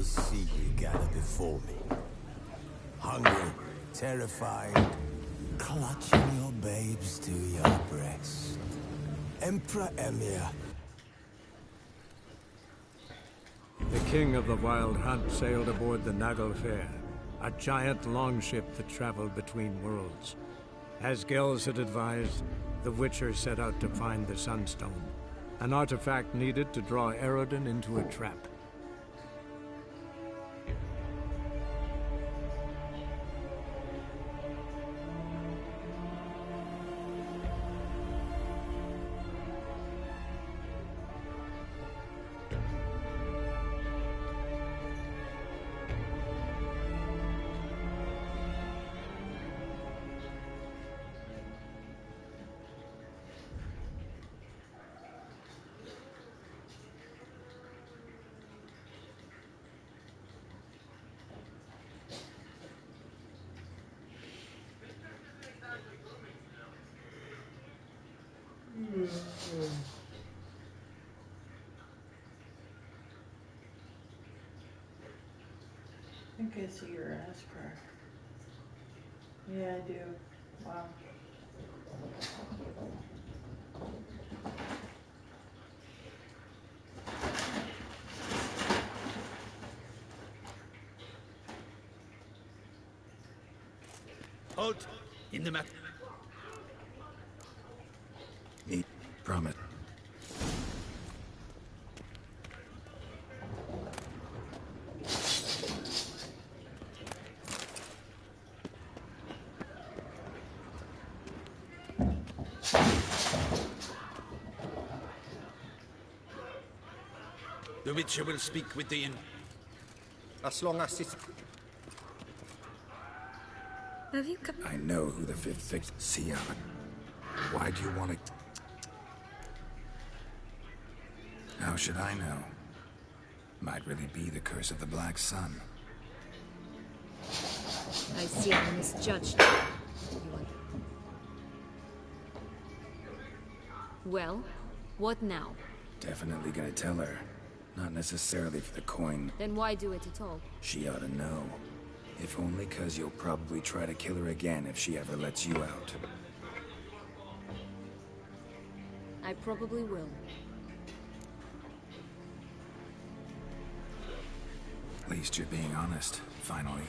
see you gather before me. Hungry, terrified, clutching your babes to your breast. Emperor Emir. The king of the Wild Hunt sailed aboard the Naglfar, a giant longship that traveled between worlds. As Gels had advised, the Witcher set out to find the Sunstone, an artifact needed to draw Eredin into a trap. I think I see your ass crack. Yeah, I do. Wow. Halt! In the mat. Need promise. The Witcher will speak with the inn. As long as it's... Have you come? I know who the fifth fixed Sion. Why do you want to... How should I know? Might really be the curse of the Black Sun. I see I misjudged you. Well, what now? Definitely gonna tell her. Not necessarily for the coin. Then why do it at all? She ought to know. If only 'cause you'll probably try to kill her again if she ever lets you out. I probably will. At least you're being honest, finally.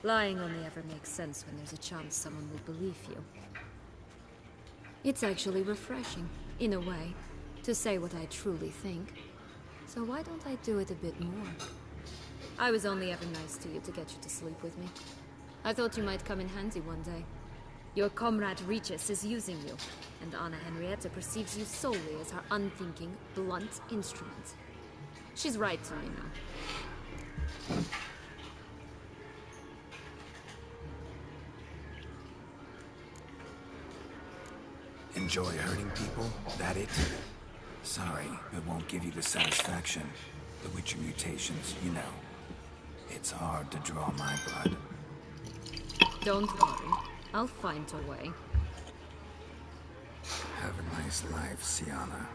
Lying only ever makes sense when there's a chance someone will believe you. It's actually refreshing, in a way, to say what I truly think. So why don't I do it a bit more? I was only ever nice to you to get you to sleep with me. I thought you might come in handy one day. Your comrade Regis is using you, and Anna Henrietta perceives you solely as her unthinking, blunt instrument. She's right to me now. Enjoy hurting people? That it? Sorry, it won't give you the satisfaction. The Witcher mutations, you know. It's hard to draw my blood. Don't worry. I'll find a way. Have a nice life, Siana.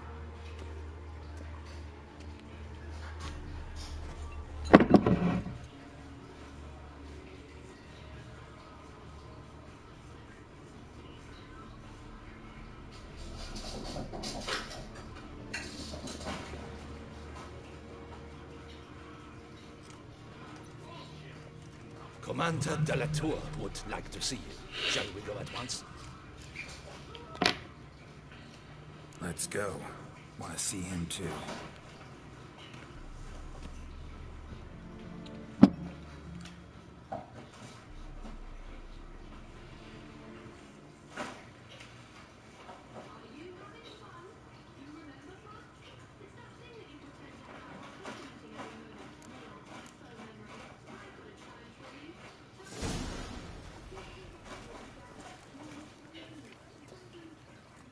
Commander de la Tour would like to see you. Shall we go at once? Let's go. Want to see him too.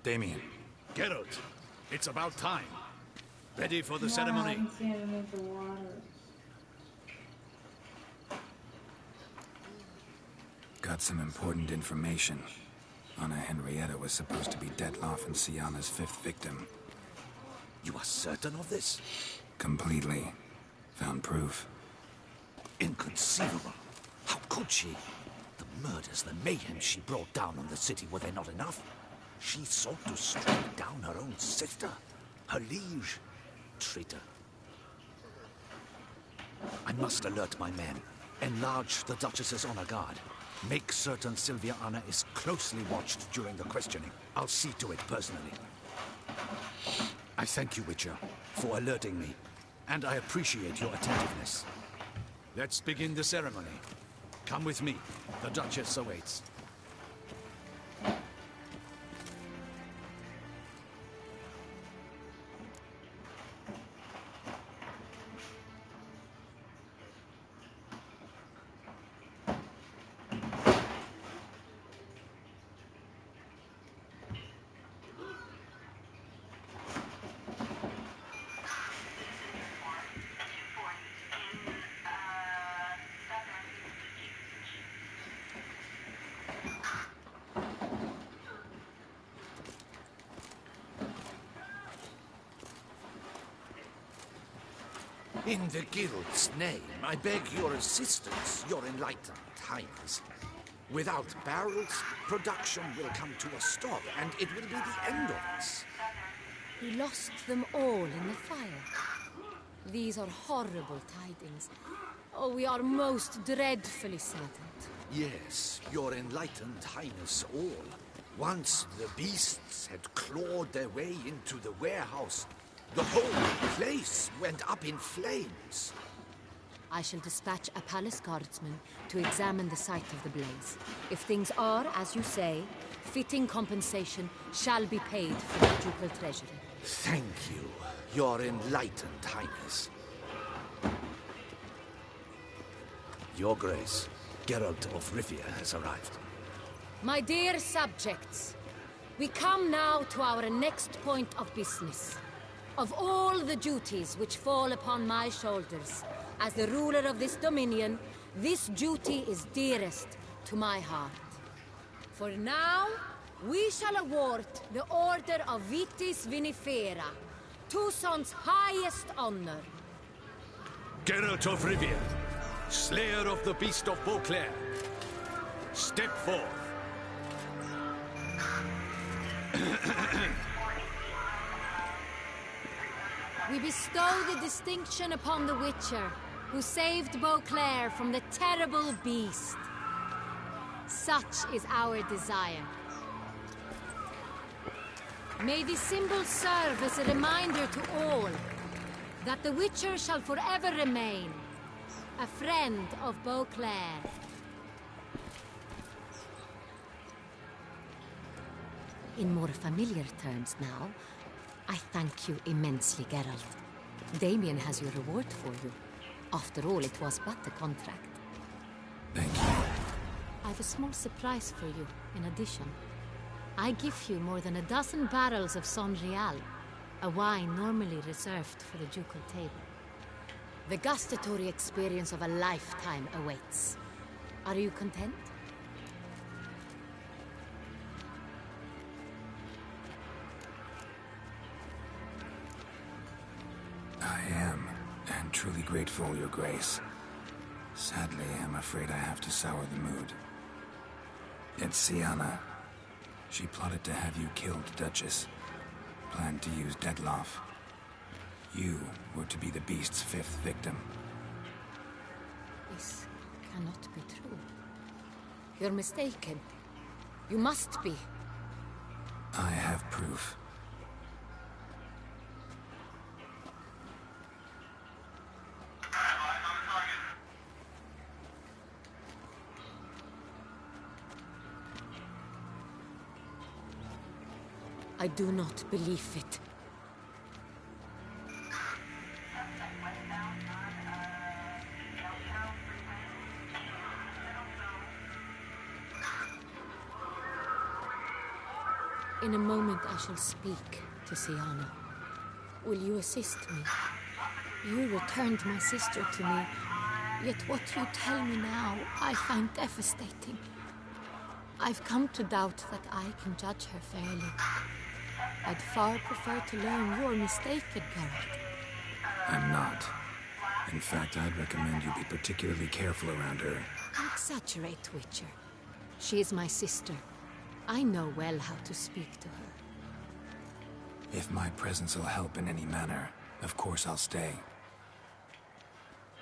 Damien. Geralt, it's about time. Ready for the ceremony? I'm standing in the water. Got some important information. Anna Henrietta was supposed to be Detloff and Siana's fifth victim. You are certain of this? Completely. Found proof. Inconceivable. How could she? The murders, the mayhem she brought down on the city, were they not enough? She sought to strike down her own sister, her liege. Traitor. I must alert my men. Enlarge the Duchess's honor guard. Make certain Sylvia Anna is closely watched during the questioning. I'll see to it personally. I thank you, Witcher, for alerting me, and I appreciate your attentiveness. Let's begin the ceremony. Come with me. The Duchess awaits. In the Guild's name, I beg your assistance, your enlightened highness. Without barrels, production will come to a stop, and it will be the end of us. We lost them all in the fire. These are horrible tidings. Oh, we are most dreadfully saddened. Yes, your enlightened highness all. Once the beasts had clawed their way into the warehouse, the whole place went up in flames. I shall dispatch a palace guardsman to examine the site of the blaze. If things are, as you say, fitting compensation shall be paid from the ducal treasury. Thank you, your enlightened highness. Your Grace, Geralt of Rivia has arrived. My dear subjects, we come now to our next point of business. Of all the duties which fall upon my shoulders, as the ruler of this dominion, this duty is dearest to my heart. For now, we shall award the Order of Vitis Vinifera, Toussaint's highest honor. Geralt of Rivia, Slayer of the Beast of Beauclair, step forth. We bestow the distinction upon the Witcher, who saved Beauclair from the terrible beast. Such is our desire. May this symbol serve as a reminder to all that the Witcher shall forever remain a friend of Beauclair. In more familiar terms now, I thank you immensely, Geralt. Damien has your reward for you. After all, it was but a contract. Thank you. I've a small surprise for you, in addition. I give you more than a dozen barrels of Sonrial, a wine normally reserved for the ducal table. The gustatory experience of a lifetime awaits. Are you content? I am, and truly grateful, Your Grace. Sadly, I'm afraid I have to sour the mood. It's Syanna. She plotted to have you killed, Duchess. Planned to use Detloff. You were to be the beast's fifth victim. This cannot be true. You're mistaken. You must be. I have proof. I do not believe it. In a moment I shall speak to Syanna. Will you assist me? You returned my sister to me, yet what you tell me now I find devastating. I've come to doubt that I can judge her fairly. I'd far prefer to learn you're mistaken, Geralt. I'm not. In fact, I'd recommend you be particularly careful around her. Don't exaggerate, Witcher. She is my sister. I know well how to speak to her. If my presence will help in any manner, of course I'll stay.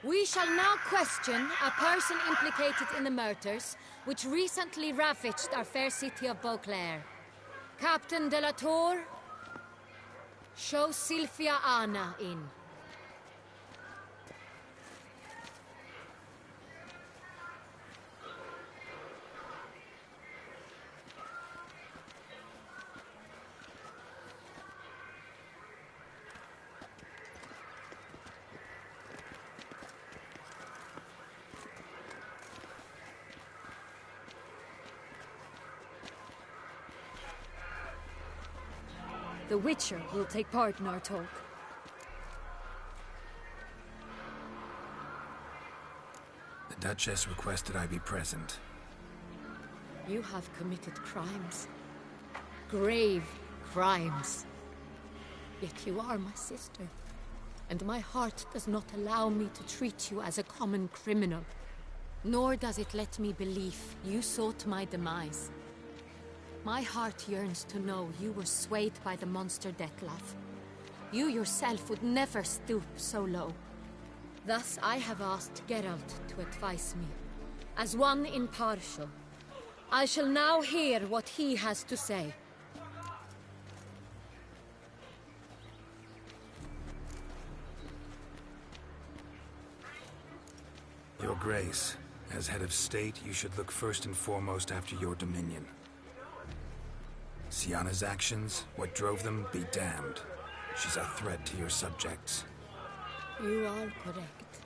We shall now question a person implicated in the murders which recently ravaged our fair city of Beauclair. Captain de la Tour, show Sylvia Anna in. The Witcher will take part in our talk. The Duchess requested I be present. You have committed crimes. Grave crimes. Yet you are my sister. And my heart does not allow me to treat you as a common criminal. Nor does it let me believe you sought my demise. My heart yearns to know you were swayed by the monster Dettlaff. You yourself would never stoop so low. Thus I have asked Geralt to advise me. As one impartial, I shall now hear what he has to say. Your Grace, as head of state, you should look first and foremost after your dominion. Syanna's actions, what drove them, be damned. She's a threat to your subjects. You are correct.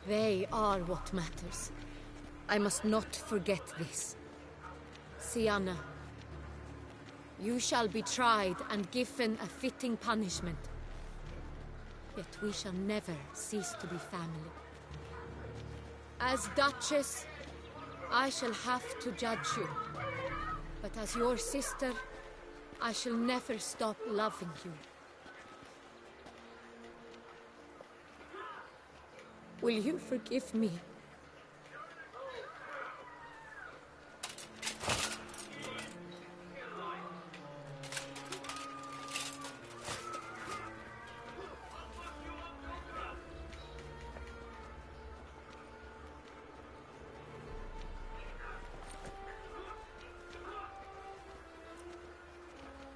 They are what matters. I must not forget this. Syanna, you shall be tried and given a fitting punishment. Yet we shall never cease to be family. As Duchess, I shall have to judge you. But as your sister, I shall never stop loving you. Will you forgive me?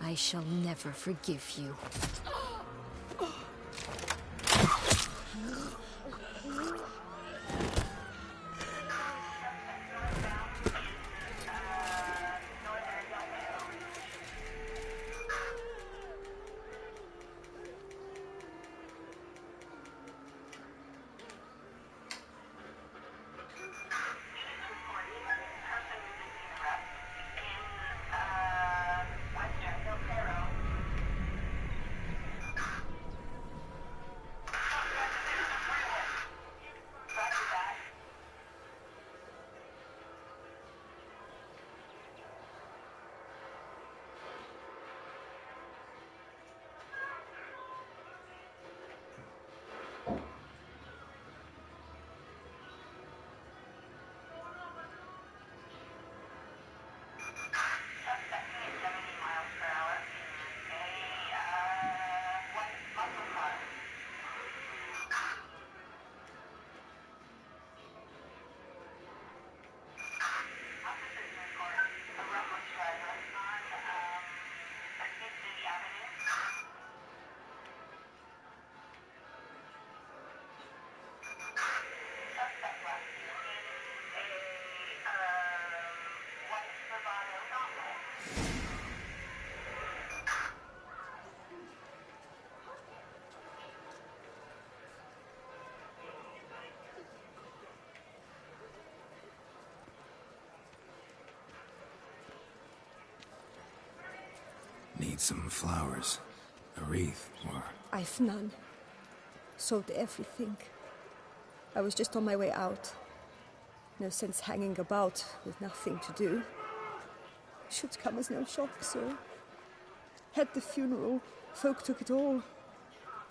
I shall never forgive you. Need some flowers. A wreath, or... I've none. Sold everything. I was just on my way out. No sense hanging about with nothing to do. Should come as no shock, sir. Had the funeral. Folk took it all.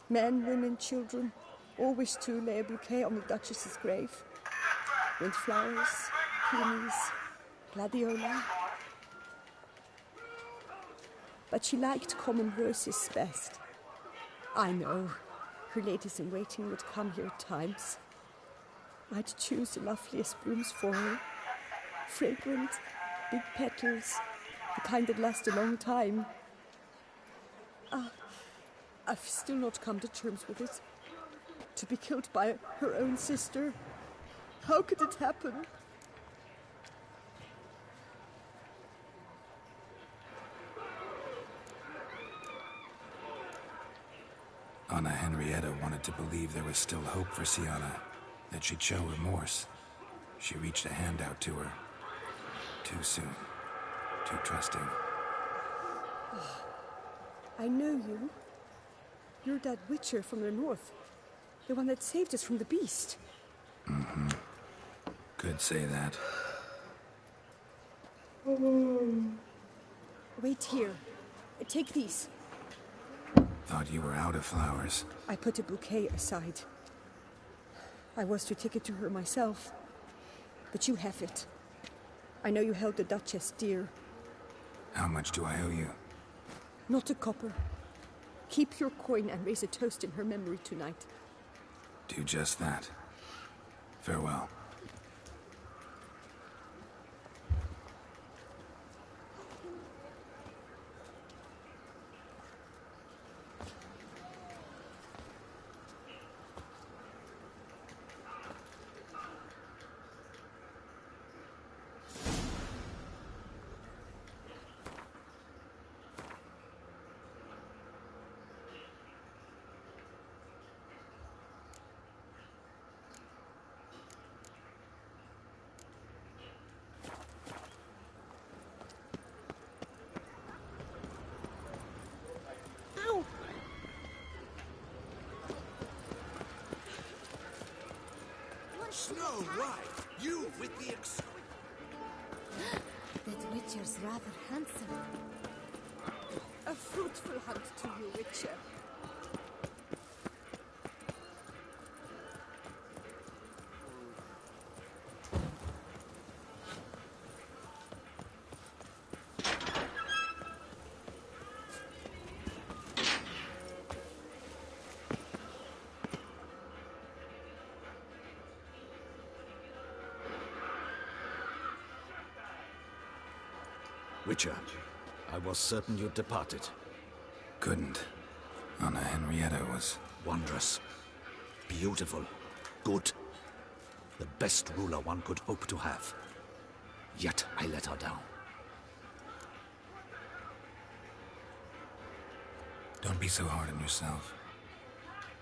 Men, women, children. always to lay a bouquet on the Duchess's grave. Windflowers, peonies, gladiola. But she liked common roses best. I know, her ladies-in-waiting would come here at times. I'd choose the loveliest blooms for her. Fragrant, big petals, the kind that last a long time. I've still not come to terms with it. To be killed by her own sister. How could it happen? Anna Henrietta wanted to believe there was still hope for Syanna, that she'd show remorse. She reached a hand out to her. Too soon. Too trusting. I know you. You're that witcher from the north. The one that saved us from the beast. Mm-hmm. Could say that. Wait here. Take these. Thought you were out of flowers. I put a bouquet aside. I was to take it to her myself. But you have it. I know you held the Duchess dear. How much do I owe you? Not a copper. Keep your coin and raise a toast in her memory tonight. Do just that. Farewell. Snow White, you with the That witcher's rather handsome. A fruitful hunt to you, Witcher. Witcher, I was certain you'd departed. Couldn't. Anna Henrietta was... Wondrous. Beautiful. Good. The best ruler one could hope to have. Yet I let her down. Don't be so hard on yourself.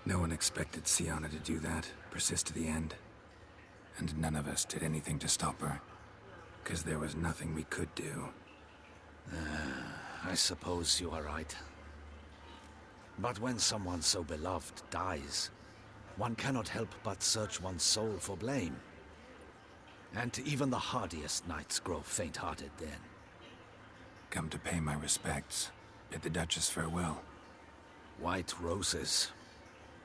No one expected Syanna to do that, persist to the end. And none of us did anything to stop her. 'Cause there was nothing we could do. I suppose you are right. But when someone so beloved dies, one cannot help but search one's soul for blame. And even the hardiest knights grow faint-hearted then. Come to pay my respects. Bid the Duchess farewell. White roses.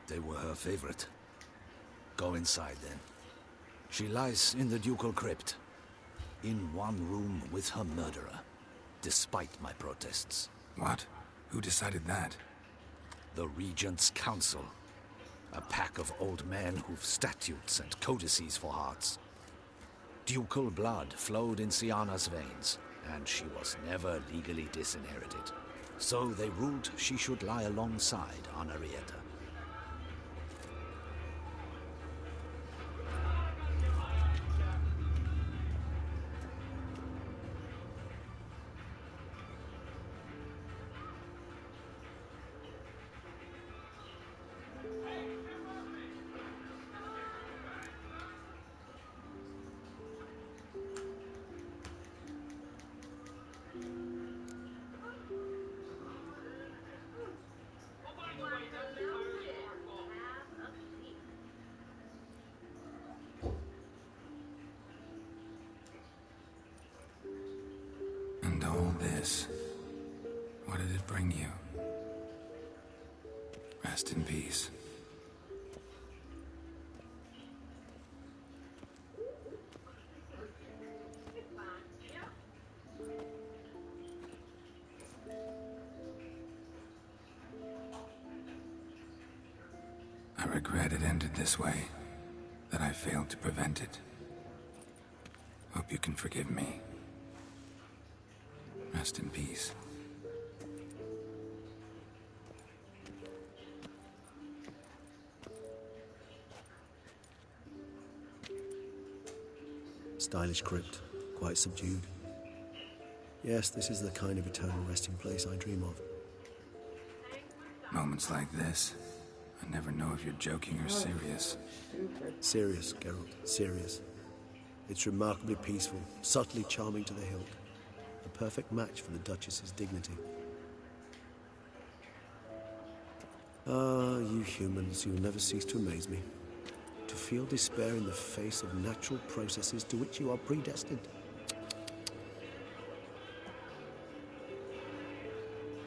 They were her favorite. Go inside then. She lies in the ducal crypt. In one room with her murderer. Despite my protests. What? Who decided that? The Regent's Council. A pack of old men who've statutes and codices for hearts. Ducal blood flowed in Syanna's veins, and she was never legally disinherited. So they ruled she should lie alongside Anna Henrietta. And all this, what did it bring you? Rest in peace. I regret it ended this way, that I failed to prevent it. Hope you can forgive me. Rest in peace. Stylish crypt, quite subdued. Yes, this is the kind of eternal resting place I dream of. Moments like this, I never know if you're joking or serious. Serious, Geralt, serious. It's remarkably peaceful, subtly charming to the hilt. A perfect match for the Duchess's dignity. Ah, you humans, you'll never cease to amaze me. To feel despair in the face of natural processes to which you are predestined.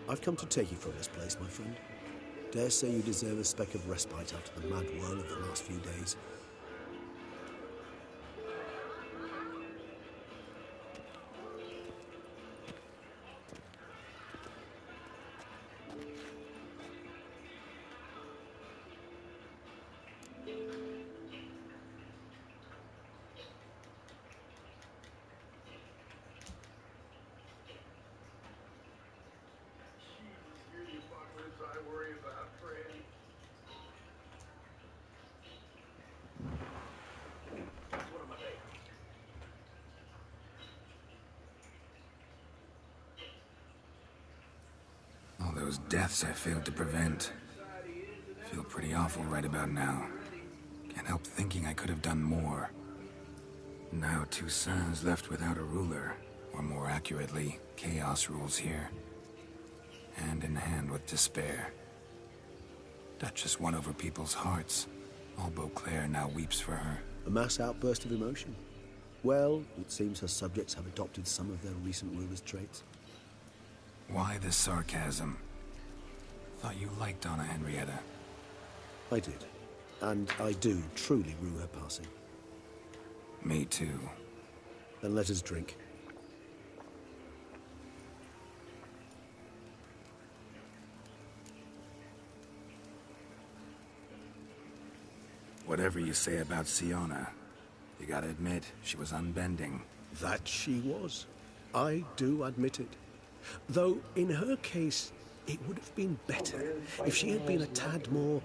I've come to take you from this place, my friend. Dare say you deserve a speck of respite out of the mad whirl of the last few days. All those deaths I failed to prevent. Feel pretty awful right about now. Can't help thinking I could have done more. Now Toussaint's left without a ruler, or more accurately, chaos rules here. Hand in hand with despair. Duchess won over people's hearts. All Beauclair now weeps for her. A mass outburst of emotion. Well, it seems her subjects have adopted some of their recent ruler's traits. Why the sarcasm? Thought you liked Donna Henrietta. I did. And I do truly rue her passing. Me too. Then let us drink. Whatever you say about Siona, you gotta admit, she was unbending. That she was. I do admit it. Though, in her case, it would have been better if she had been a tad more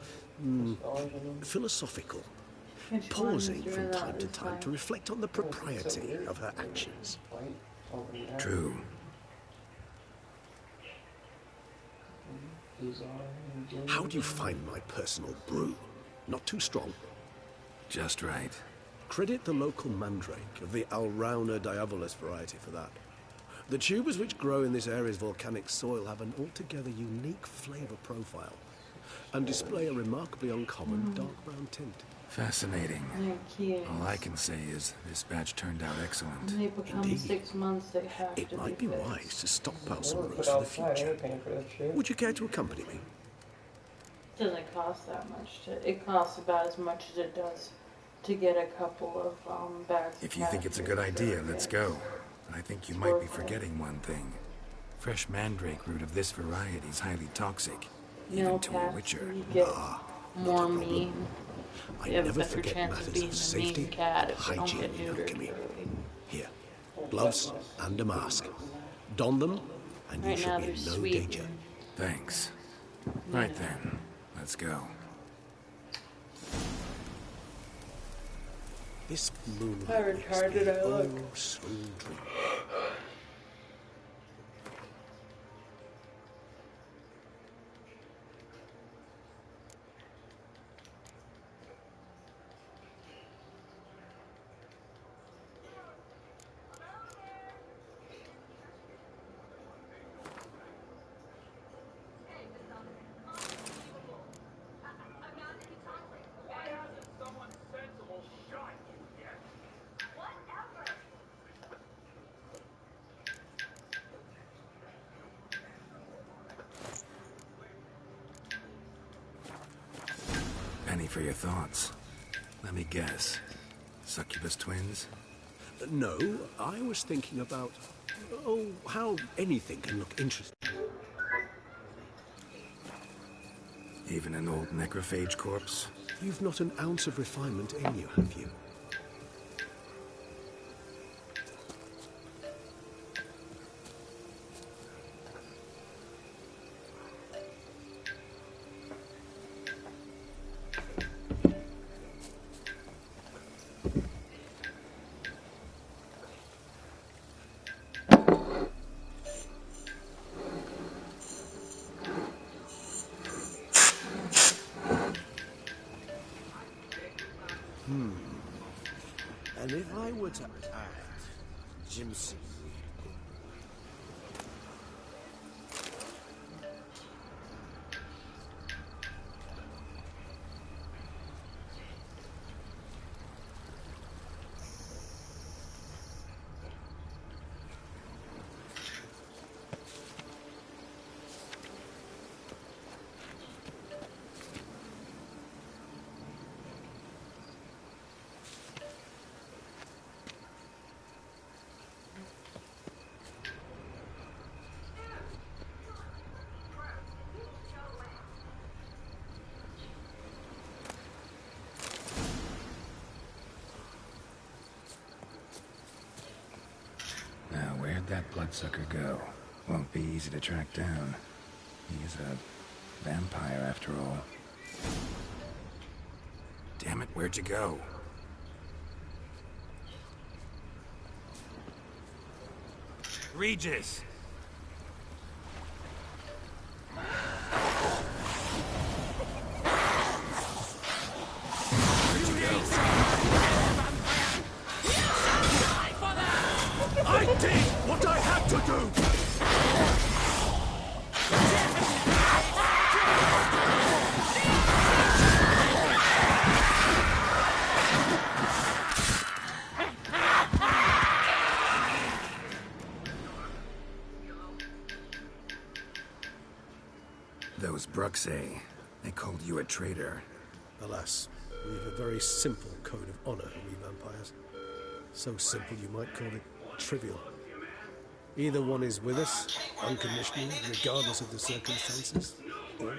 philosophical, pausing from time to time to reflect on the propriety of her actions. True. How do you find my personal brew? Not too strong? Just right. Credit the local mandrake of the Alrauna diabolus variety for that. The tubers which grow in this area's volcanic soil have an altogether unique flavor profile and display a remarkably uncommon dark brown tint. Fascinating. All I can say is this batch turned out excellent. When they become Indeed. 6 months, they have It to might be be fixed. wise to stockpile some brews for the future. Would you care to accompany me? It doesn't cost that much. It costs about as much as it does to get a couple of bags. If you think it's a good idea, let's go. I think you might be forgetting one thing. Fresh mandrake root of this variety is highly toxic, even to a witcher. You get more mean. I You have a never better forget chance of matters being of a safety, mean cat if you don't hygiene get in neutered alchemy. early. Here, gloves and a mask. Don them, and you Right should now be they're in no sweet. danger. Thanks. Right then, let's go. This moonlight How makes retarded me I look. oh so dreamy. Penny for your thoughts. Let me guess. Succubus twins? No, I was thinking about, how anything can look interesting. Even an old necrophage corpse? You've not an ounce of refinement in you, have you? And if I were to add Jimsy... That bloodsucker go? Won't be easy to track down. He is a vampire after all. Damn it, where'd you go? Regis! I did what I had to do! Those Bruxae, they called you a traitor. Alas, we have a very simple code of honor, we vampires. So simple you might call it trivial. Either one is with us, unconditionally, regardless of the circumstances, or...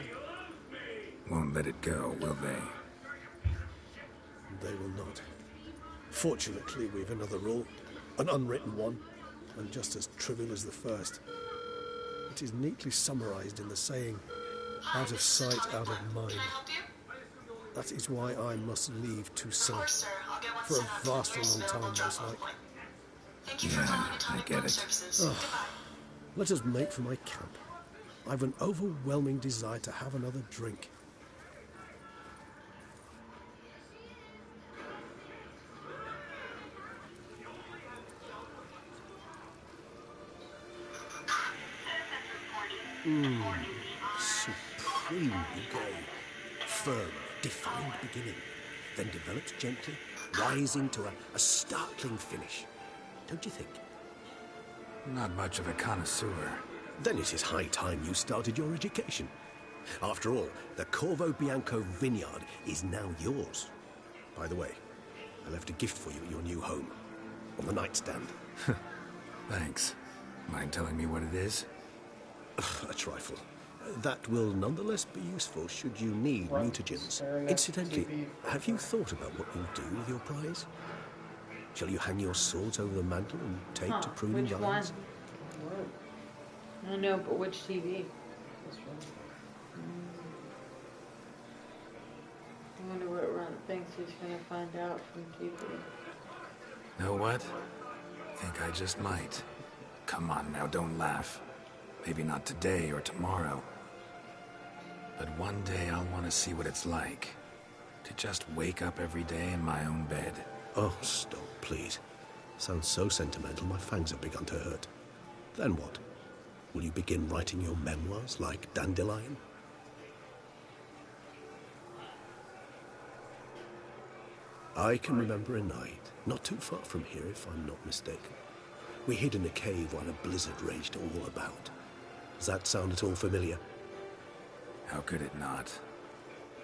Won't let it go, will they? They will not. Fortunately, we've another rule, an unwritten one, and just as trivial as the first. It is neatly summarized in the saying, out of sight, out of mind. That is why I must leave Toussaint, for a vastly long time, most likely. Yeah, I get it. Let us make for my camp. I've an overwhelming desire to have another drink. Supremely gay. Firm, defined beginning, then develops gently, rising to a startling finish. Don't you think? Not much of a connoisseur. Then it is high time you started your education. After all, the Corvo Bianco vineyard is now yours. By the way, I left a gift for you at your new home. On the nightstand. Thanks. Mind telling me what it is? A trifle. That will nonetheless be useful should you need mutagens. Incidentally, have you thought about what you'll do with your prize? Shall you hang your swords over the mantle and take to pruning which vines? One? I don't know, but which TV? This one. I wonder what Ron thinks he's gonna find out from TV. Know what? Think I just might. Come on now, don't laugh. Maybe not today or tomorrow. But one day I'll want to see what it's like. To just wake up every day in my own bed. Oh, stop, please. Sounds so sentimental, my fangs have begun to hurt. Then what? Will you begin writing your memoirs like Dandelion? I can remember a night, not too far from here if I'm not mistaken. We hid in a cave while a blizzard raged all about. Does that sound at all familiar? How could it not?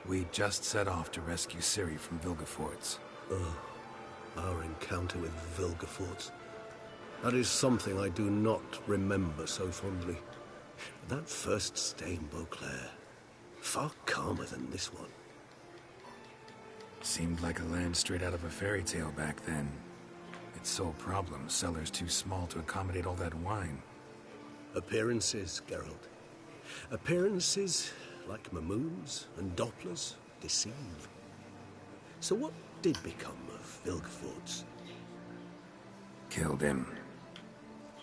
We just set off to rescue Ciri from Vilgefortz. Oh, our encounter with Vilgefortz. That is something I do not remember so fondly. That first stay in Beauclair. Far calmer than this one. Seemed like a land straight out of a fairy tale back then. Its sole problem, cellars too small to accommodate all that wine. Appearances, Geralt. Appearances, like Mamoons and Dopplers, deceive. So what did become of Vilgefortz? Killed him.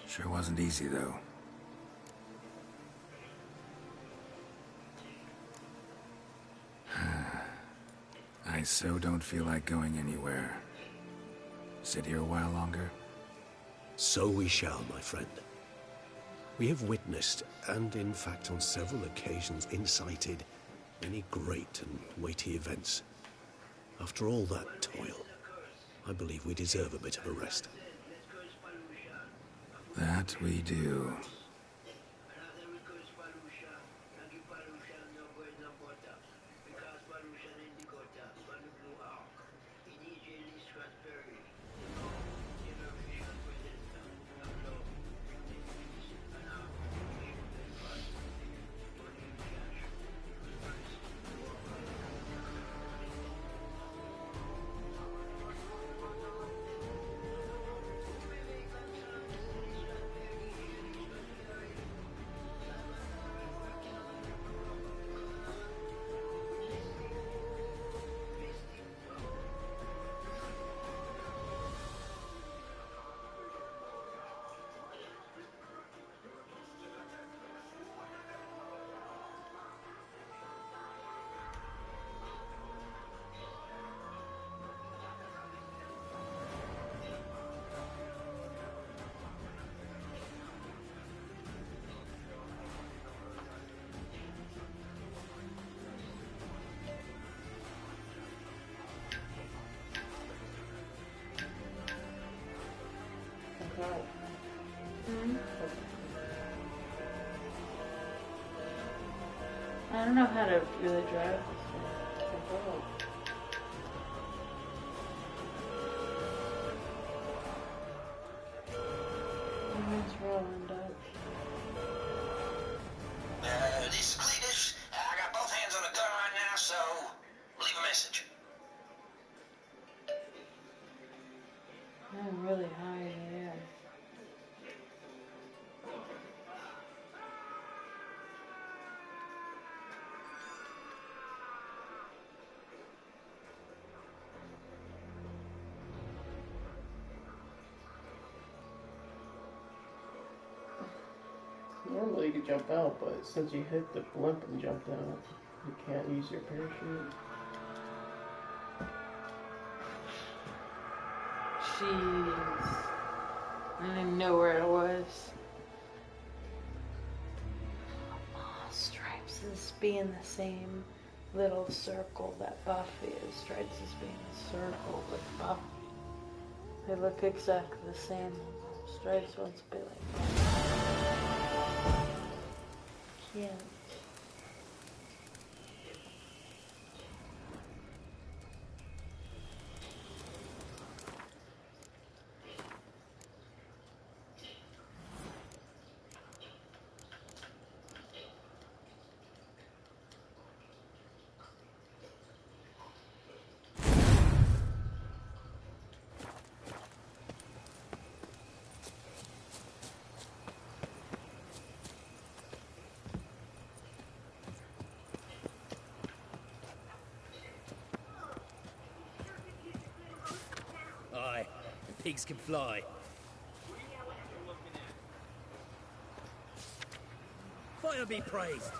Sure wasn't easy, though. I so don't feel like going anywhere. Sit here a while longer? So we shall, my friend. We have witnessed, and in fact on several occasions incited, many great and weighty events. After all that toil, I believe we deserve a bit of a rest. That we do. I don't know how to really drive this one. It's rolling up. This is Cletus. I got both hands on the gun right now, so leave a message. I'm really high in the air. Normally you could jump out, but since you hit the blimp and jumped out, you can't use your parachute. Jeez. I didn't know where it was. Oh, Stripes is being the same little circle that Buffy is. Stripes is being a circle with Buffy. They look exactly the same. Stripes wants to be like that. Can't. Aye, and pigs can fly. Fire be praised.